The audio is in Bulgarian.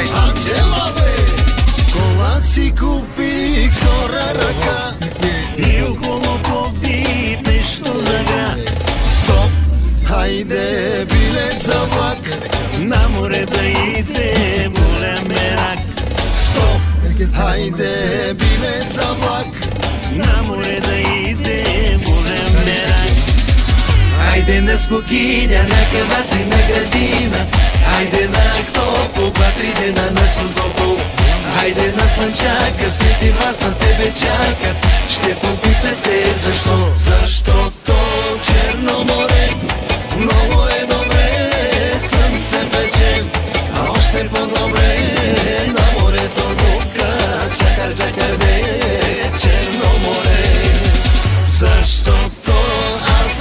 Анджела, бе! Кола си купих втора ръка и около побди нещо загра. Стоп! Хайде билет за влак, на море да иде болен мерак. Стоп! Хайде билет за влак, на море да иде болен мерак. Хайде на Скокиня, на Каваци, на Градина, хайде на Ахтопол, 2-3 дена на Созопол. Хайде на Слънчака, свети вас на тебе чака. Ще попитате защо, защо